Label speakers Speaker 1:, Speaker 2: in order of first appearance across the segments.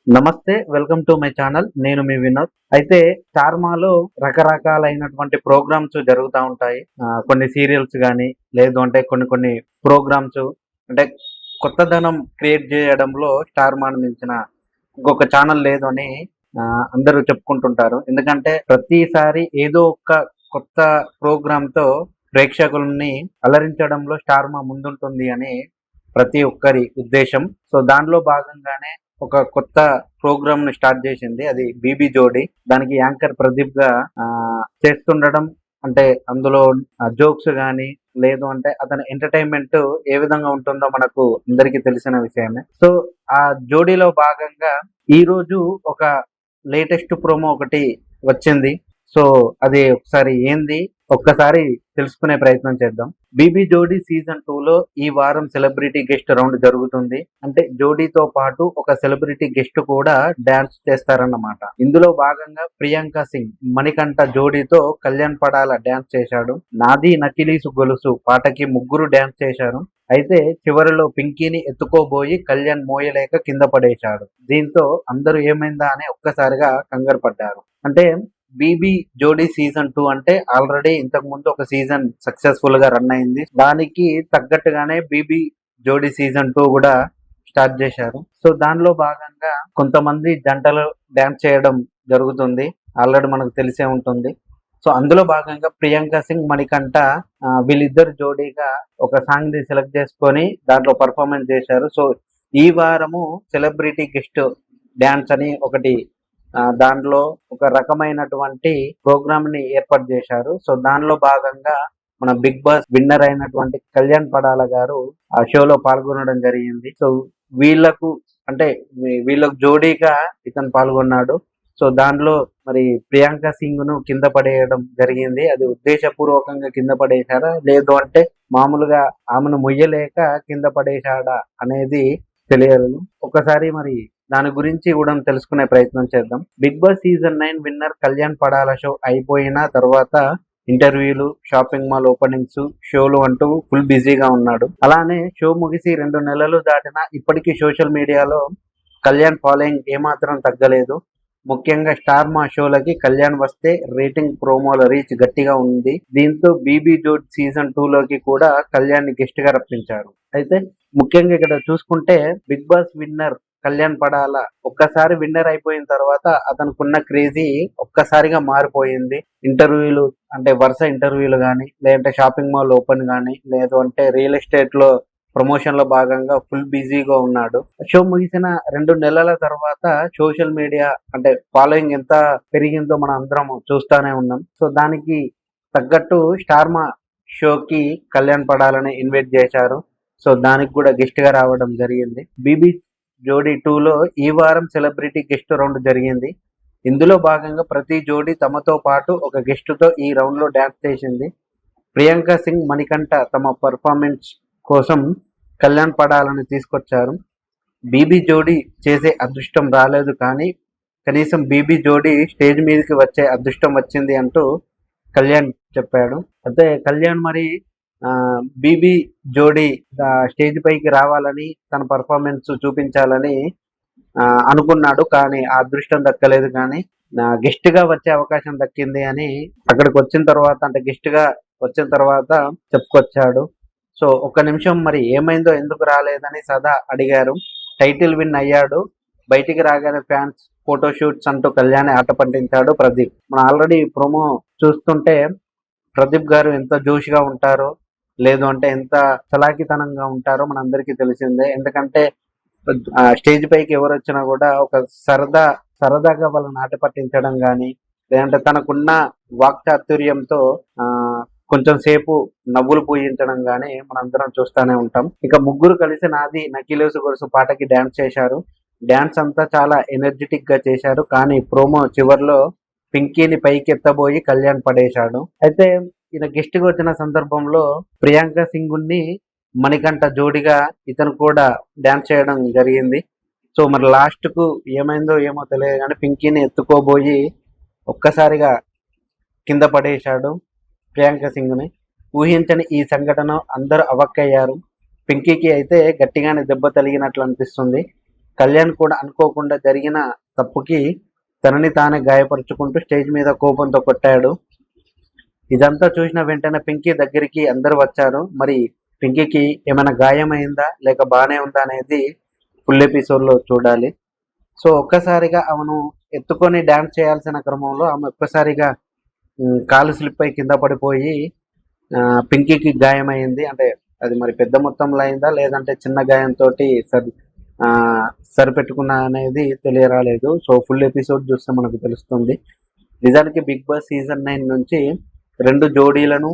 Speaker 1: నమస్తే. Welcome to my channel. నేను మీ వినోద్. అయితే స్టార్మాలో రకరకాలైనటువంటి ప్రోగ్రామ్స్ జరుగుతా ఉంటాయి. కొన్ని సీరియల్స్ గాని, లేదు అంటే కొన్ని ప్రోగ్రామ్స్ అంటే కొత్తదనం క్రియేట్ చేయడంలో స్టార్మాను మించిన ఇంకొక ఛానల్ లేదు అని అందరూ చెప్పుకుంటుంటారు. ఎందుకంటే ప్రతిసారి ఏదో ఒక కొత్త ప్రోగ్రామ్‌తో ప్రేక్షకుల్ని అలరించడంలో స్టార్మా ముందుంటుంది అని ప్రతి ఒక్కరి ఉద్దేశం. సో, దానిలో భాగంగానే ఒక కొత్త ప్రోగ్రామ్‌ని స్టార్ట్ చేసింది. అది 'బీబీ జోడీ'. దానికి యాంకర్ ప్రదీప్‌గా చేస్తుండడం అంటే అందులో జోక్స్ గాని, లేదు అంటే అతని ఎంటర్‌టైన్‌మెంట్ ఏ విధంగా ఉంటుందో మనకు అందరికీ తెలిసిన విషయమే. సో, ఆ జోడీలో భాగంగా ఈరోజు ఒక లేటెస్ట్ ప్రోమో ఒకటి వచ్చింది. సో, అది ఒకసారి ఏంది? ఒక్కసారి తెలుసుకునే ప్రయత్నం చేద్దాం. 'బీబీ జోడీ' సీజన్ 2లో ఈ వారం సెలబ్రిటీ గెస్ట్ రౌండ్ జరుగుతుంది. అంటే జోడీతో పాటు ఒక సెలబ్రిటీ గెస్ట్ కూడా డాన్స్ చేస్తారన్నమాట. ఇందులో భాగంగా ప్రియాంక సింగ్ మణికంఠ జోడీతో కళ్యాణ్ పడాల డాన్స్ చేశాడు. 'నాది నకిలీసు గొలుసు' పాటకి ముగ్గురు డాన్స్ చేశారు. అయితే చివరిలో పింకీని ఎత్తుకోబోయి కళ్యాణ్ మోయలేక కింద పడేశాడు. దీంతో అందరూ ఏమైందా అని ఒక్కసారిగా కంగారు పడ్డారు. అంటే 'బీబీ జోడీ' సీజన్ 2 అంటే ఆల్రెడీ ఇంతకు ముందు ఒక సీజన్ సక్సెస్ఫుల్ గా రన్ అయింది. దానికి తగ్గట్టుగానే 'బీబీ జోడీ' సీజన్ 2 కూడా స్టార్ట్ చేశారు. సో, దానిలో భాగంగా కొంతమంది జంటలు డాన్స్ చేయడం జరుగుతుంది. ఆల్రెడీ మనకు తెలిసే ఉంటుంది. సో, అందులో భాగంగా ప్రియాంక సింగ్, మణికంఠ వీళ్ళిద్దరు జోడీగా ఒక సాంగ్ ని సెలెక్ట్ చేసుకొని దాంట్లో పర్ఫార్మెన్స్ చేశారు. సో, ఈ వారము సెలబ్రిటీ గెస్ట్ డాన్స్ అని ఒకటి దాంట్లో ఒక రకమైనటువంటి ప్రోగ్రామ్ ని ఏర్పాటు చేశారు. సో, దానిలో భాగంగా మన బిగ్ బాస్ విన్నర్ అయినటువంటి కళ్యాణ్ పడాల గారు ఆ షోలో పాల్గొనడం జరిగింది. సో, వీళ్ళకు అంటే వీళ్ళకు జోడీగా ఇతను పాల్గొన్నాడు. సో, దానిలో మరి ప్రియాంక సింగ్ ను కింద పడేయడం జరిగింది. అది ఉద్దేశపూర్వకంగా కింద పడేశారా, లేదు అంటే మామూలుగా ఆమెను మొయ్యలేక కింద పడేశాడా అనేది తెలియదు. ఒకసారి మరి దాని గురించి కూడా తెలుసుకునే ప్రయత్నం చేద్దాం. Big boss season 9 winner Kalyan Padala show అయిపోయిన తర్వాత ఇంటర్వ్యూలు, షాపింగ్ మాల్ ఓపెనింగ్స్, షోలు అంటూ ఫుల్ బిజీగా ఉన్నాడు. అలానే షో ముగిసి 2 నెలలు దాటినా ఇప్పటికీ సోషల్ మీడియాలో కళ్యాణ్ ఫాలోయింగ్ ఏమాత్రం తగ్గలేదు. ముఖ్యంగా స్టార్మా షోలకి కళ్యాణ్ వస్తే రేటింగ్, ప్రోమోల రీచ్ గట్టిగా ఉంది. దీంతో 'బీబీ జోడీ' సీజన్ 2 లోకి కూడా కళ్యాణ్ ని గెస్ట్ గా రప్పించారు. అయితే ముఖ్యంగా ఇక్కడ చూసుకుంటే big boss winner Kalyan Padala ఒక్కసారి విన్నర్ అయిపోయిన తర్వాత అతనుకున్న క్రేజీ ఒక్కసారిగా మారిపోయింది. ఇంటర్వ్యూలు అంటే వరుస ఇంటర్వ్యూలు గానీ, లేదంటే షాపింగ్ మాల్ ఓపెన్ గానీ, లేదు అంటే రియల్ ఎస్టేట్ లో ప్రమోషన్ లో భాగంగా ఫుల్ బిజీగా ఉన్నాడు. షో ముగిసిన 2 నెలల తర్వాత సోషల్ మీడియా అంటే ఫాలోయింగ్ ఎంత పెరిగిందో మనం అందరం చూస్తానే ఉన్నాం. సో, దానికి తగ్గట్టు స్టార్మా షోకి కళ్యాణ్ పడాలని ఇన్వైట్ చేశారు. సో, దానికి కూడా గెస్ట్ గా రావడం జరిగింది. 'బీబీ జోడీ 2లో ఈ వారం సెలబ్రిటీ గెస్ట్ రౌండ్ జరిగింది. ఇందులో భాగంగా ప్రతి జోడీ తమతో పాటు ఒక గెస్ట్ తో ఈ రౌండ్ లో డాన్స్ చేసింది. ప్రియాంక సింగ్, మణికంఠ తమ పర్ఫార్మెన్స్ కోసం కళ్యాణ్ పడాలని తీసుకొచ్చారు. 'బీబీ జోడీ' చేసే అదృష్టం రాలేదు, కానీ కనీసం 'బీబీ జోడీ' స్టేజ్ మీదకి వచ్చే అదృష్టం వచ్చింది అంటూ కళ్యాణ్ చెప్పాడు. అయితే కళ్యాణ్ మరి 'బీబీ జోడీ' స్టేజ్ పైకి రావాలని, తన పర్ఫార్మెన్స్ చూపించాలని అనుకున్నాడు. కానీ ఆ అదృష్టం దక్కలేదు. కానీ గెస్ట్ గా వచ్చే అవకాశం దక్కింది అని అక్కడికి వచ్చిన తర్వాత అంటే గెస్ట్ గా వచ్చిన తర్వాత చెప్పుకొచ్చాడు. సో, ఒక్క నిమిషం మరి ఏమైందో, ఎందుకు రాలేదని సదా అడిగారు. టైటిల్ విన్ అయ్యాడు. బయటికి రాగానే ఫ్యాన్స్, ఫోటో షూట్స్ అంటూ కళ్యాణ్ ఆట పట్టించాడు ప్రదీప్. మనం ఆల్రెడీ ప్రోమో చూస్తుంటే ప్రదీప్ గారు ఎంత జోష్గా ఉంటారో, లేదు అంటే ఎంత చలాకితనంగా ఉంటారో మనందరికీ తెలిసిందే. ఎందుకంటే స్టేజ్ పైకి ఎవరు వచ్చినా కూడా ఒక సరదాగా వాళ్ళని ఆట పట్టించడం కానీ, లేదంటే తనకున్న వాక్చాతుర్యంతో కొంచెం సేపు నవ్వులు పూయించడం గానీ మనందరం చూస్తూనే ఉంటాం. ఇక ముగ్గురు కలిసి 'నాది నకిలీసు గొలుసు' పాటకి డాన్స్ చేశారు. డాన్స్ అంతా చాలా ఎనర్జెటిక్ గా చేశారు. కానీ ప్రోమో చివర్లో పింకీని పైకెత్తబోయి కళ్యాణ్ పడేశాడు. అయితే ఈయన గెస్ట్ గా వచ్చిన సందర్భంలో ప్రియాంక సింగ్ ని మణికంఠ జోడిగా ఇతను కూడా డాన్స్ చేయడం జరిగింది. సో, మరి లాస్ట్ కు ఏమైందో ఏమో తెలియదు కానీ పింకీని ఎత్తుకోబోయి ఒక్కసారిగా కింద పడేశాడు ప్రియాంక సింగ్ ని. ఊహించని ఈ సంఘటన అందరూ అవాక్కయ్యారు. పింకీకి అయితే గట్టిగానే దెబ్బ తగిలినట్లు అనిపిస్తుంది. కళ్యాణ్ కూడా అనుకోకుండా జరిగిన తప్పుకి తనని తానే గాయపరుచుకుంటూ స్టేజ్ మీద కోపంతో కొట్టాడు. ఇదంతా చూసిన వెంటనే పింకీ దగ్గరికి అందరూ వచ్చారు. మరి పింకీకి ఏమైనా గాయమైందా లేక బానే ఉందా అనేది ఫుల్ ఎపిసోడ్లో చూడాలి. సో ఒక్కసారిగా ఆమెను ఎత్తుకొని డ్యాన్స్ చేయాల్సిన క్రమంలో ఆమె ఒక్కసారిగా కాలు స్లిప్ అయి కింద పడిపోయి పింకీకి గాయమైంది. అంటే అది మరి పెద్ద మొత్తంలో అయిందా లేదంటే చిన్న గాయంతో సరిపెట్టుకున్నా అనేది తెలియరాలేదు. సో ఫుల్ ఎపిసోడ్ చూస్తే మనకు తెలుస్తుంది. నిజానికి బిగ్ బాస్ సీజన్ 9 నుంచి 2 జోడీలను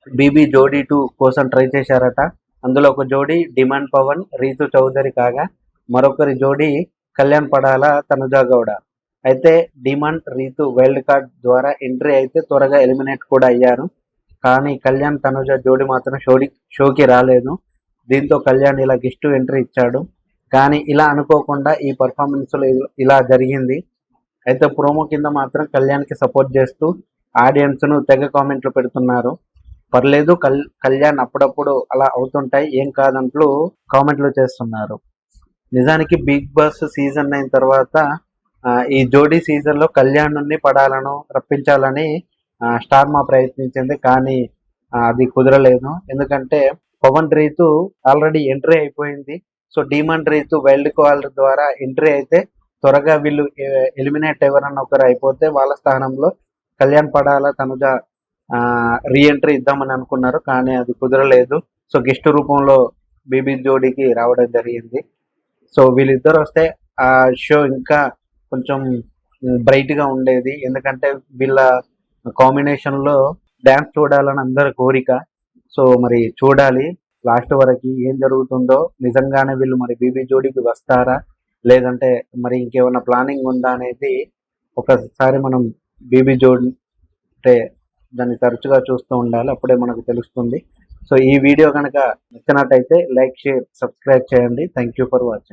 Speaker 1: బీబీ జోడీ 2 కోసం ట్రై చేశారట. అందులో ఒక జోడీ డిమాండ్ పవన్, రీతు చౌదరి కాగా మరొకరి జోడీ కళ్యాణ్ పడాల, తనుజా గౌడ. అయితే డిమాండ్, రీతు వైల్డ్ కార్డ్ ద్వారా ఎంట్రీ అయితే త్వరగా ఎలిమినేట్ కూడా అయ్యారు. కానీ కళ్యాణ్, తనుజ జోడీ మాత్రం షోకి రాలేదు. దీంతో కళ్యాణ్ ఇలా గెస్ట్ ఎంట్రీ ఇచ్చాడు. కానీ ఇలా అనుకోకుండా ఈ పర్ఫార్మెన్స్లో ఇలా జరిగింది. అయితే ప్రోమో కింద మాత్రం కళ్యాణ్కి సపోర్ట్ చేస్తూ ఆడియన్స్ను తెగ కామెంట్లు పెడుతున్నారు. పర్లేదు కళ్యాణ్ అప్పుడప్పుడు అలా అవుతుంటాయి, ఏం కాదంటూ కామెంట్లు చేస్తున్నారు. నిజానికి బిగ్ బాస్ సీజన్ 9 తర్వాత ఈ జోడీ సీజన్లో కళ్యాణ్ నుండి పడాలను రప్పించాలని స్టార్ మా ప్రయత్నించింది. కానీ అది కుదరలేదు. ఎందుకంటే పవన్, రీతు ఆల్రెడీ ఎంట్రీ అయిపోయింది. So demand, Rithu wild card ద్వారా ఎంట్రీ అయితే త్వరగా వీళ్ళు ఎలిమినేట్ ఎవరన్నా ఒకరు అయిపోతే వాళ్ళ స్థానంలో కళ్యాణ్ పడాల, తనుజ రీఎంట్రీ ఇద్దామని అనుకున్నారు. కానీ అది కుదరలేదు. సో గెస్ట్ రూపంలో బీబీ జోడీకి రావడం జరిగింది. సో వీళ్ళిద్దరు వస్తే ఆ షో ఇంకా కొంచెం బ్రైట్గా ఉండేది. ఎందుకంటే వీళ్ళ కాంబినేషన్లో డ్యాన్స్ చూడాలని అందరి కోరిక. సో మరి చూడాలి లాస్ట్ వరకు ఏం జరుగుతుందో. నిజంగానే వీళ్ళు మరి బీబీ జోడీకి వస్తారా లేదంటే మరి ఇంకేమైనా ప్లానింగ్ ఉందా అనేది ఒకసారి మనం బీబీ జోడీ అంటే దాన్ని తరచుగా చూస్తూ ఉండాలి. అప్పుడే మనకు తెలుస్తుంది. సో ఈ వీడియో కనుక నచ్చినట్టయితే లైక్, షేర్, సబ్స్క్రైబ్ చేయండి. Thank you for watching.